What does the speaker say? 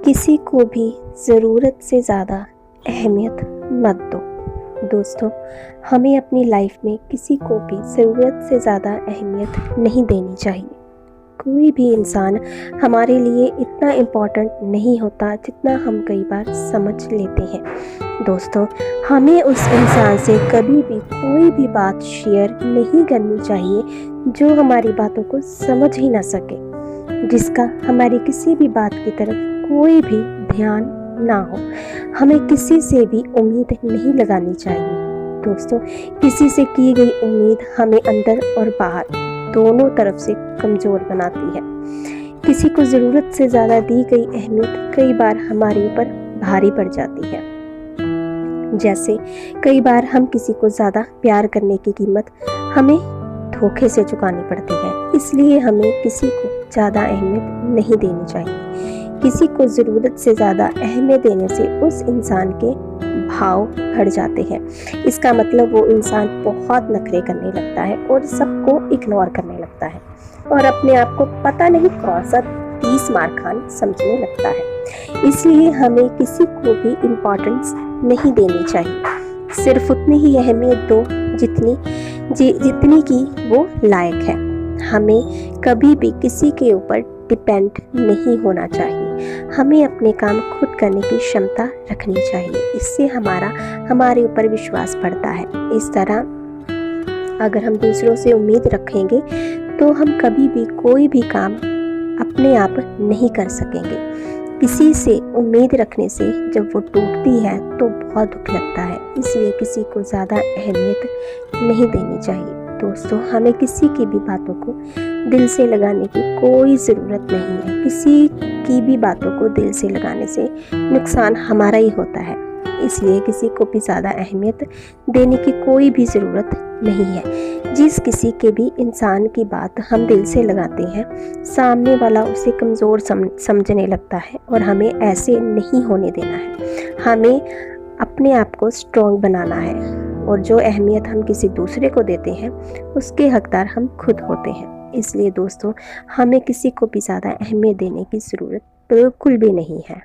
किसी को भी ज़रूरत से ज़्यादा अहमियत मत दो। दोस्तों, हमें अपनी लाइफ में किसी को भी ज़रूरत से ज़्यादा अहमियत नहीं देनी चाहिए। कोई भी इंसान हमारे लिए इतना इम्पोर्टेंट नहीं होता जितना हम कई बार समझ लेते हैं। दोस्तों, हमें उस इंसान से कभी भी कोई भी बात शेयर नहीं करनी चाहिए जो हमारी बातों को समझ ही ना सके, जिसका हमारी किसी भी बात की तरफ कोई भी ध्यान ना हो। हमें किसी से भी उम्मीद नहीं लगानी चाहिए। दोस्तों, किसी से की गई उम्मीद हमें अंदर और बाहर दोनों तरफ से कमज़ोर बनाती है। किसी को ज़रूरत से ज़्यादा दी गई अहमियत कई बार हमारे ऊपर भारी पड़ जाती है। जैसे कई बार हम किसी को ज़्यादा प्यार करने की कीमत हमें धोखे से चुकानी पड़ती है। इसलिए हमें किसी को ज़्यादा अहमियत नहीं देनी चाहिए। किसी को ज़रूरत से ज़्यादा अहमियत देने से उस इंसान के भाव बढ़ जाते हैं। इसका मतलब वो इंसान बहुत नखरे करने लगता है और सबको इग्नोर करने लगता है और अपने आप को पता नहीं कौन सा 30 मार खान समझने लगता है। इसलिए हमें किसी को भी इम्पोर्टेंस नहीं देनी चाहिए। सिर्फ उतनी ही अहमियत दो जितनी की वो लायक है। हमें कभी भी किसी के ऊपर डिपेंड नहीं होना चाहिए। हमें अपने काम खुद करने की क्षमता रखनी चाहिए। इससे हमारे ऊपर विश्वास बढ़ता है। इस तरह अगर हम दूसरों से उम्मीद रखेंगे तो हम कभी भी कोई भी काम अपने आप नहीं कर सकेंगे। किसी से उम्मीद रखने से जब वो टूटती है तो बहुत दुख लगता है। इसलिए किसी को ज़्यादा अहमियत नहीं देनी चाहिए। दोस्तों, हमें किसी की भी बातों को दिल से लगाने की कोई ज़रूरत नहीं है। किसी की भी बातों को दिल से लगाने से नुकसान हमारा ही होता है। इसलिए किसी को भी ज़्यादा अहमियत देने की कोई भी ज़रूरत नहीं है। जिस किसी के भी इंसान की बात हम दिल से लगाते हैं, सामने वाला उसे कमज़ोर समझने लगता है और हमें ऐसे नहीं होने देना है। हमें अपने आप को स्ट्रॉन्ग बनाना है और जो अहमियत हम किसी दूसरे को देते हैं उसके हकदार हम खुद होते हैं। इसलिए दोस्तों, हमें किसी को भी ज़्यादा अहमियत देने की ज़रूरत बिल्कुल भी नहीं है।